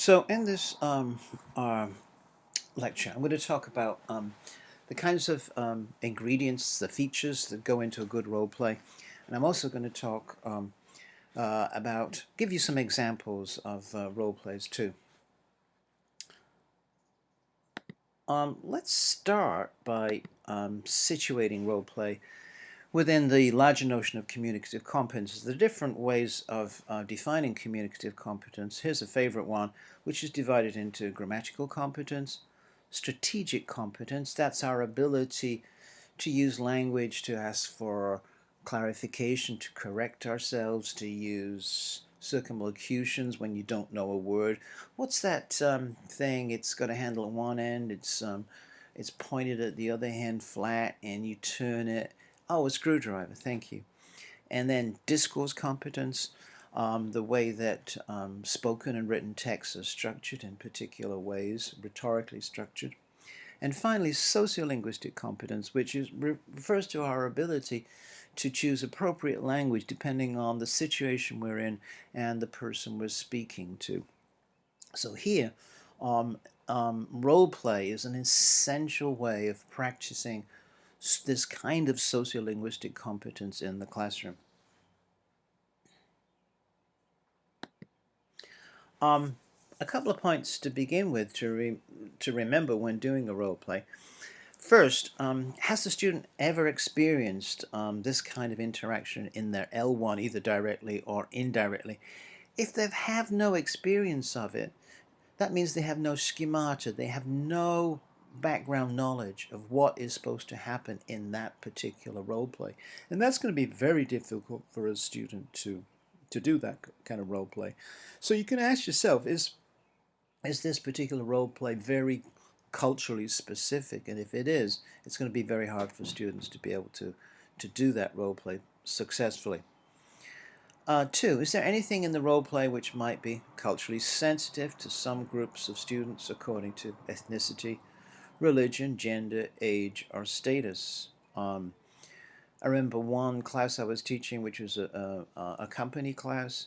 So in this lecture, I'm going to talk about the kinds of ingredients, the features that go into a good role play. And I'm also going to talk give you some examples of role plays too. Let's start by situating role play within the larger notion of communicative competence. There are different ways of defining communicative competence. Here's a favorite one, which is divided into grammatical competence, strategic competence. That's our ability to use language to ask for clarification, to correct ourselves, to use circumlocutions when you don't know a word. What's that thing? It's got a handle at one end. It's pointed at the other hand flat, and you turn it. Oh, a screwdriver. Thank you. And then discourse competence. The way that spoken and written texts are structured in particular ways, rhetorically structured. And finally, sociolinguistic competence, which refers to our ability to choose appropriate language depending on the situation we're in and the person we're speaking to. So here, role play is an essential way of practicing this kind of sociolinguistic competence in the classroom. A couple of points to begin with to remember when doing a role play. First, has the student ever experienced this kind of interaction in their L1, either directly or indirectly? If they have no experience of it, that means they have no schemata, they have no background knowledge of what is supposed to happen in that particular role play. And that's going to be very difficult for a student to do that kind of role play. So you can ask yourself, is this particular role play very culturally specific? And if it is, it's going to be very hard for students to be able to do that role play successfully. Two, is there anything in the role play which might be culturally sensitive to some groups of students according to ethnicity, religion, gender, age, or status? I remember one class I was teaching, which was a company class,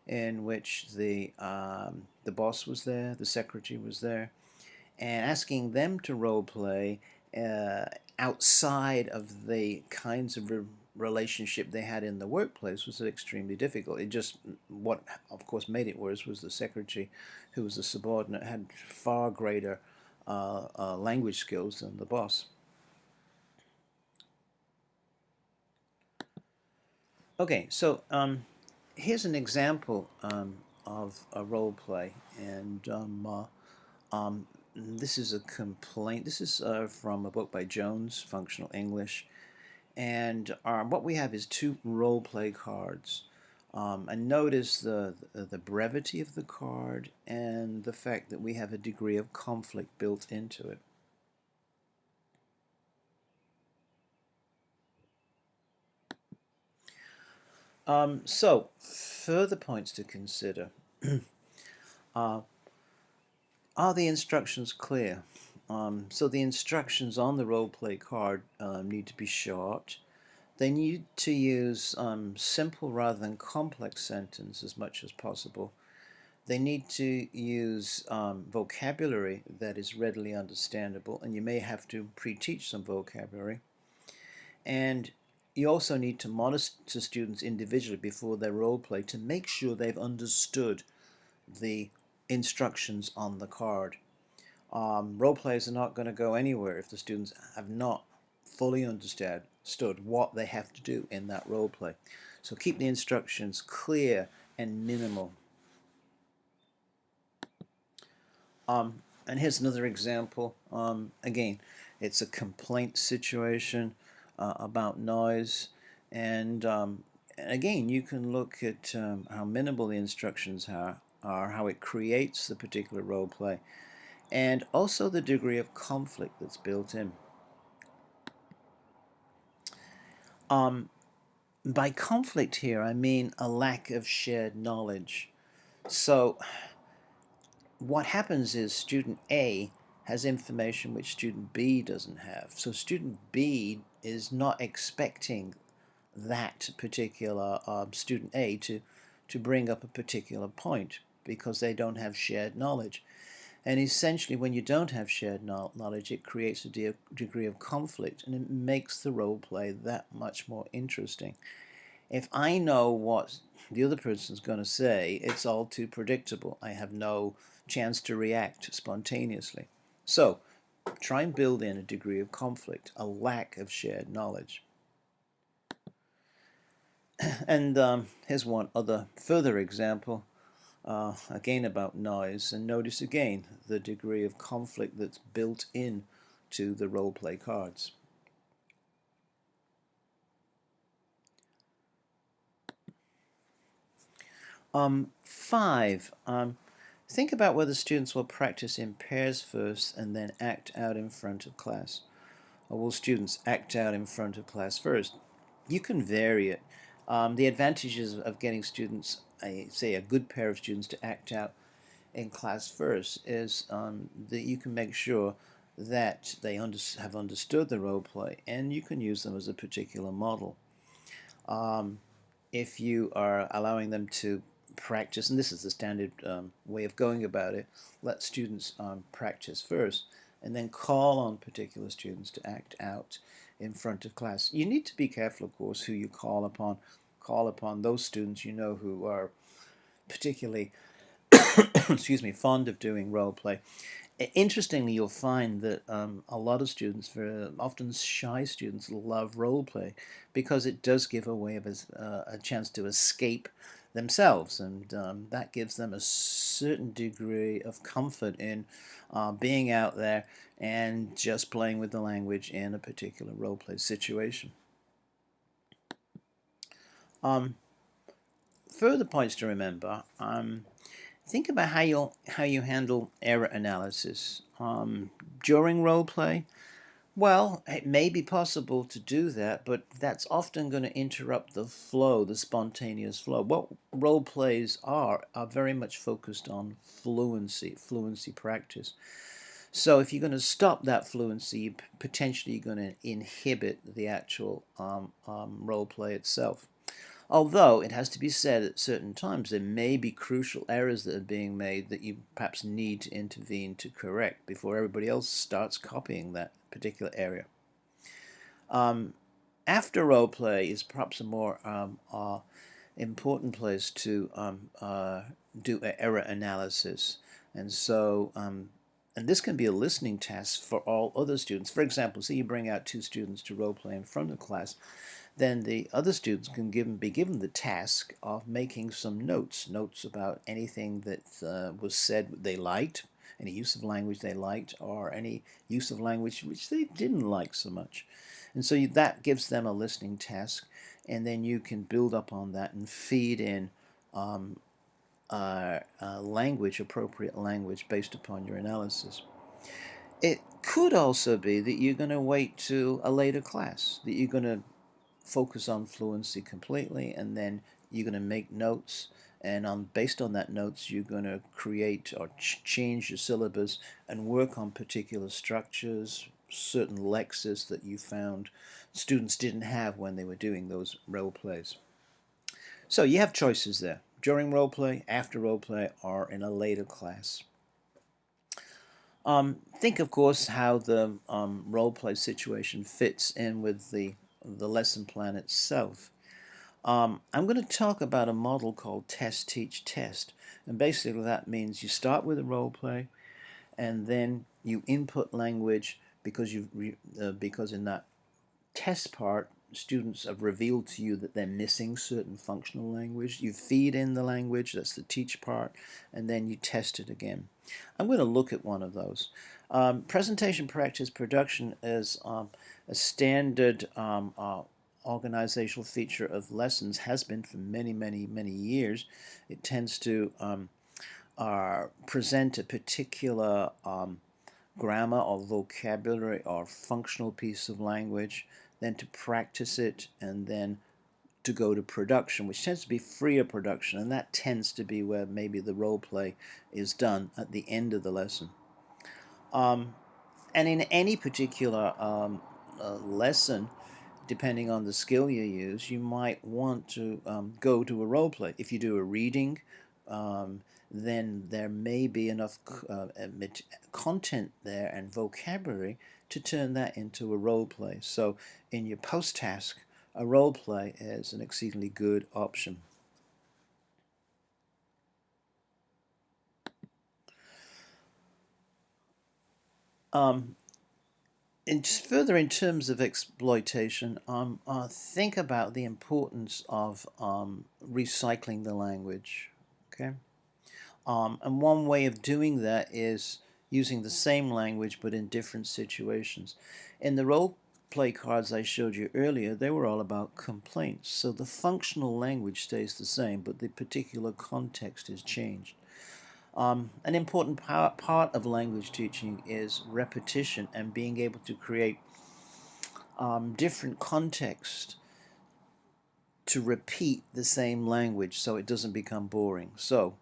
in which the boss was there, the secretary was there, and asking them to role play outside of the kinds of relationship they had in the workplace was extremely difficult. It just, what of course made it worse was the secretary, who was a subordinate, had far greater language skills than the boss. Okay, so here's an example of a role play, and this is a complaint. This is from a book by Jones, Functional English, and what we have is two role play cards. And notice the brevity of the card and the fact that we have a degree of conflict built into it. So, further points to consider. Are the instructions clear? So the instructions on the role play card need to be short. They need to use simple rather than complex sentences as much as possible. They need to use vocabulary that is readily understandable, and you may have to pre-teach some vocabulary. And you also need to monitor students individually before their role play to make sure they've understood the instructions on the card. Role plays are not going to go anywhere if the students have not fully understood what they have to do in that role play. So keep the instructions clear and minimal. And here's another example. Again, it's a complaint situation about noise, and again, you can look at how minimal the instructions are, how it creates the particular role play, and also the degree of conflict that's built in. By conflict here, I mean a lack of shared knowledge. So what happens is student A has information which student B doesn't have. So student B is not expecting that particular student A to bring up a particular point. because they don't have shared knowledge. And essentially, when you don't have shared knowledge, it creates a degree of conflict, and it makes the role play that much more interesting. If I know what the other person's going to say, it's all too predictable. I have no chance to react spontaneously. So, try and build in a degree of conflict, a lack of shared knowledge. And here's one other further example, again about noise, and notice again the degree of conflict that's built in to the role play cards. Five, think about whether students will practice in pairs first and then act out in front of class, or will students act out in front of class first? You can vary it. The advantages of getting students, say a good pair of students, to act out in class first is that you can make sure that they have understood the role play, and you can use them as a particular model. If you are allowing them to practice, and this is the standard way of going about it, let students practice first and then call on particular students to act out in front of class. You need to be careful, of course, who you call upon. Call upon those students you know who are particularly excuse me, fond of doing role play. Interestingly, you'll find that a lot of students, often shy students, love role play because it does give a way of a chance to escape themselves, and that gives them a certain degree of comfort in being out there and just playing with the language in a particular role play situation. Further points to remember. Think about how you handle error analysis during role play. Well, it may be possible to do that, but that's often going to interrupt the flow, the spontaneous flow. What role plays are very much focused on fluency practice. So if you're going to stop that fluency, potentially you're going to inhibit the actual role play itself. Although it has to be said at certain times there may be crucial errors that are being made that you perhaps need to intervene to correct before everybody else starts copying that particular area. After role play is perhaps a more important place to do error analysis, and so and this can be a listening task for all other students. For example, say you bring out two students to role play in front of class, then the other students can be given the task of making some notes about anything that was said they liked, any use of language they liked, or any use of language which they didn't like so much. And so that gives them a listening task, and then you can build up on that and feed in appropriate language based upon your analysis. It could also be that you're going to wait to a later class, that you're going to focus on fluency completely, and then you're going to make notes, and based on that notes you're going to create or change your syllabus and work on particular structures, certain lexis that you found students didn't have when they were doing those role plays. So you have choices there: during role play, after role play, or in a later class. Think, of course, how the role play situation fits in with the lesson plan itself. I'm going to talk about a model called test, teach, test. And basically that means you start with a role play, and then you input language because because in that test part, students have revealed to you that they're missing certain functional language. You feed in the language, that's the teach part, and then you test it again. I'm going to look at one of those. Presentation practice production is a standard organizational feature of lessons, has been for many years. It tends to present a particular grammar or vocabulary or functional piece of language, then to practice it, and then to go to production, which tends to be freer production, and that tends to be where maybe the role play is done at the end of the lesson. And in any particular lesson, depending on the skill you use, you might want to go to a role play. If you do a reading then there may be enough content there and vocabulary to turn that into a role play. So in your post-task, a role play is an exceedingly good option. Further in terms of exploitation, think about the importance of recycling the language. Okay, and one way of doing that is using the same language but in different situations. In the role play cards I showed you earlier, they were all about complaints. So the functional language stays the same, but the particular context is changed. An important part of language teaching is repetition and being able to create different contexts to repeat the same language so it doesn't become boring. So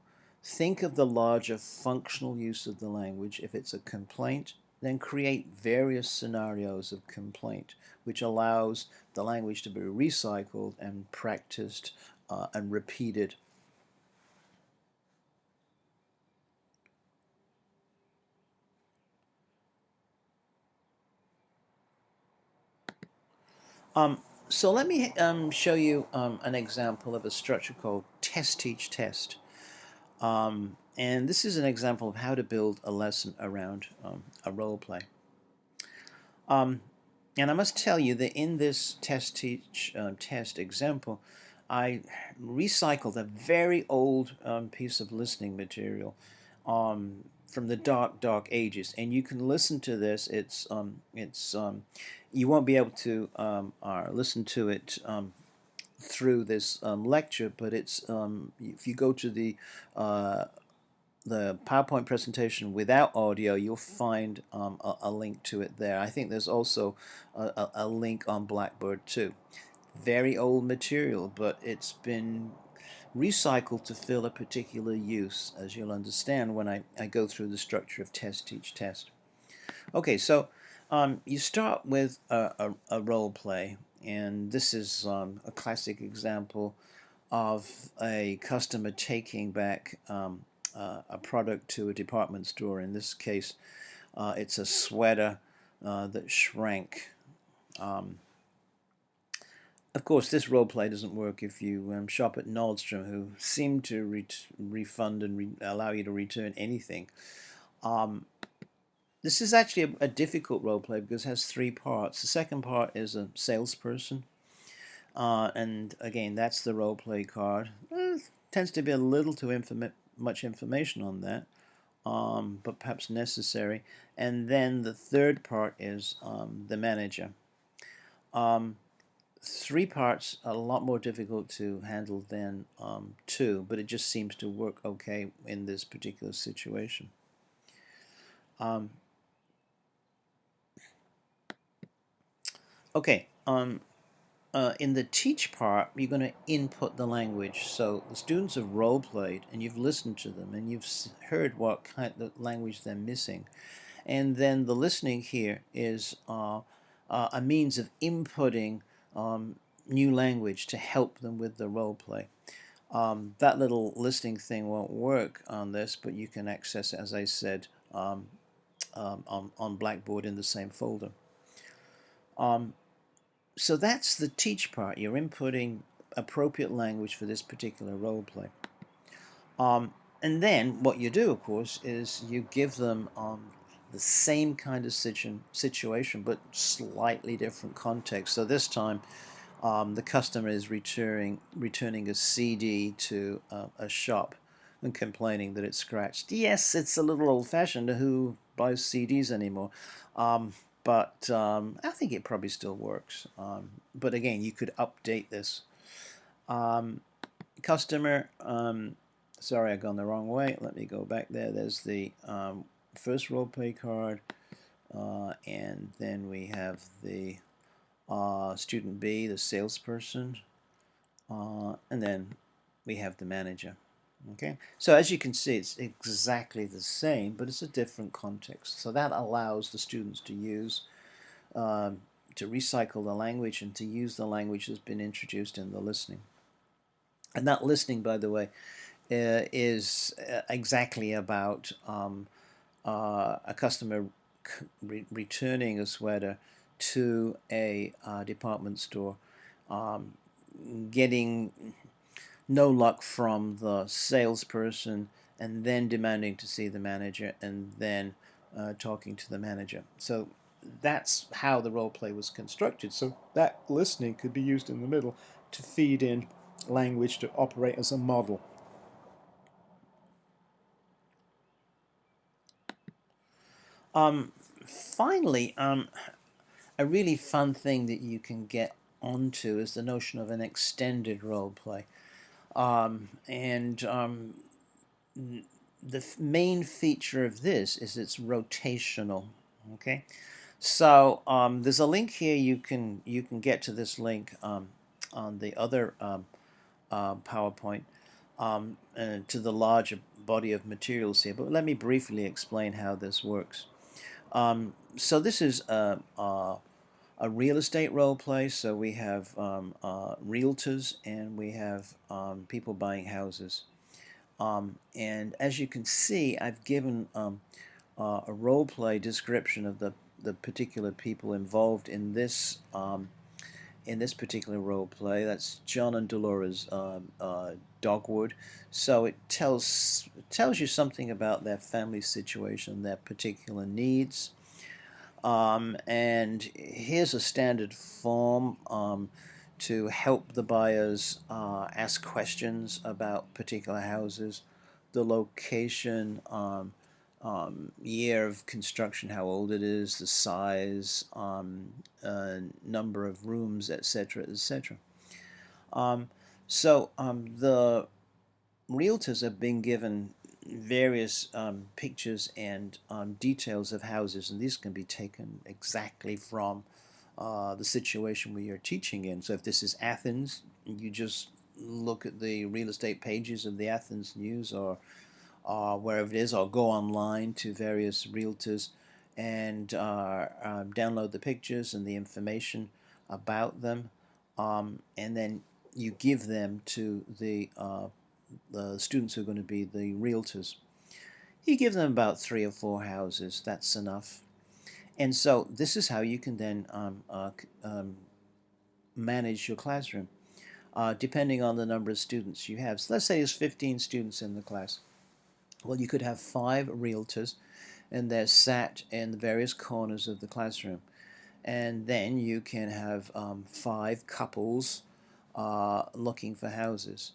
think of the larger functional use of the language. If it's a complaint, then create various scenarios of complaint, which allows the language to be recycled and practiced and repeated. So let me show you an example of a structure called test, teach, test. And this is an example of how to build a lesson around a role play. And I must tell you that in this test, teach, test example, I recycled a very old piece of listening material from the dark ages, and you can listen to this. You won't be able to listen to it through this lecture, but if you go to the PowerPoint presentation without audio, you'll find a link to it there. I think there's also a link on Blackboard too. Very old material, but it's been recycled to fill a particular use, as you'll understand when I go through the structure of test, teach, test. Okay, so you start with a role play, and this is a classic example of a customer taking back a product to a department store. In this case, it's a sweater that shrank. Of course, this role play doesn't work if you shop at Nordstrom, who seem to refund and allow you to return anything. This is actually a difficult role play because it has three parts. The second part is a salesperson. And again, that's the role play card. Tends to be a little too much information on that, but perhaps necessary. And then the third part is the manager. Three parts are a lot more difficult to handle than two, but it just seems to work okay in this particular situation. Okay, in the teach part, you're going to input the language. So the students have role played, and you've listened to them, and you've heard what kind of language they're missing. And then the listening here is a means of inputting new language to help them with the role play. That little listening thing won't work on this, but you can access it, as I said, on Blackboard in the same folder. So that's the teach part. You're inputting appropriate language for this particular role play. And then what you do, of course, is you give them the same kind of situation, but slightly different context. So this time, the customer is returning a CD to a shop and complaining that it's scratched. Yes, it's a little old-fashioned. Who buys CDs anymore? But I think it probably still works. But again, you could update this. Customer, sorry, I've gone the wrong way. Let me go back there. There's the first role play card, and then we have the student B, the salesperson, and then we have the manager. Okay, so as you can see, it's exactly the same, but it's a different context. So that allows the students to use, to recycle the language and to use the language that's been introduced in the listening. And that listening, by the way, is exactly about a customer returning a sweater to a department store, um, getting no luck from the salesperson, and then demanding to see the manager, and then talking to the manager. So that's how the role play was constructed. So that listening could be used in the middle to feed in language to operate as a model. Finally, a really fun thing that you can get onto is the notion of an extended role play. And the main feature of this is it's rotational. Okay, so there's a link here. You can get to this link on the other PowerPoint, to the larger body of materials here. But let me briefly explain how this works. So this is a real estate role play. So we have realtors, and we have people buying houses. And as you can see, I've given a role play description of the particular people involved in this particular role play. That's John and Dolores Dogwood. So it tells you something about their family situation, their particular needs. And here's a standard form to help the buyers ask questions about particular houses, the location, year of construction, how old it is, the size, number of rooms, etc., etc. So the realtors have been given various pictures and details of houses, and these can be taken exactly from the situation where you're teaching in. So if this is Athens, you just look at the real estate pages of the Athens News, or wherever it is, or go online to various realtors and download the pictures and the information about them, and then you give them to the students who are going to be the realtors. You give them about 3 or 4 houses. That's enough. And so this is how you can then manage your classroom, depending on the number of students you have. So let's say there's 15 students in the class. Well, you could have 5 realtors, and they're sat in the various corners of the classroom. And then you can have 5 couples looking for houses.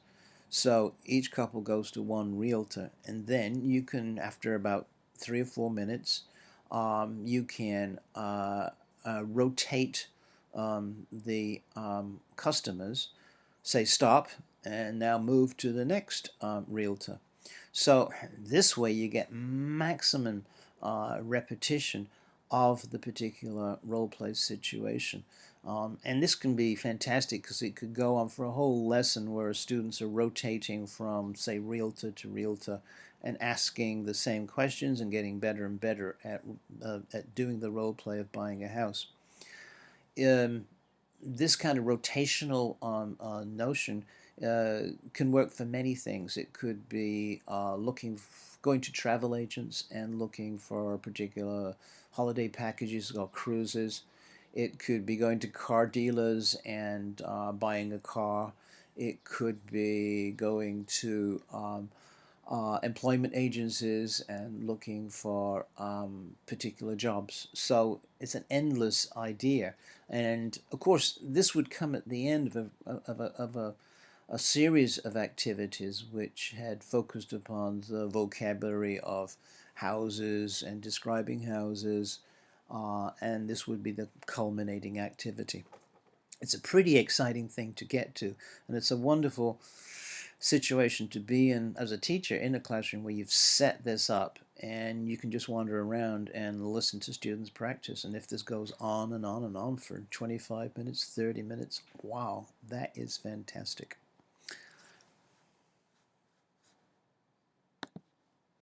So each couple goes to one realtor, and then you can, after about 3 or 4 minutes, you can rotate the customers, say stop, and now move to the next realtor. So this way you get maximum repetition of the particular role play situation. And this can be fantastic because it could go on for a whole lesson where students are rotating from, say, realtor to realtor and asking the same questions and getting better and better at doing the role play of buying a house. This kind of rotational notion can work for many things. It could be going to travel agents and looking for particular holiday packages or cruises. It could be going to car dealers and buying a car. It could be going to employment agencies and looking for particular jobs. So it's an endless idea. And of course, this would come at the end of a series of activities which had focused upon the vocabulary of houses and describing houses, and this would be the culminating activity. It's a pretty exciting thing to get to, and it's a wonderful situation to be in as a teacher in a classroom where you've set this up and you can just wander around and listen to students practice. And if this goes on and on and on for 25 minutes, 30 minutes, wow, that is fantastic.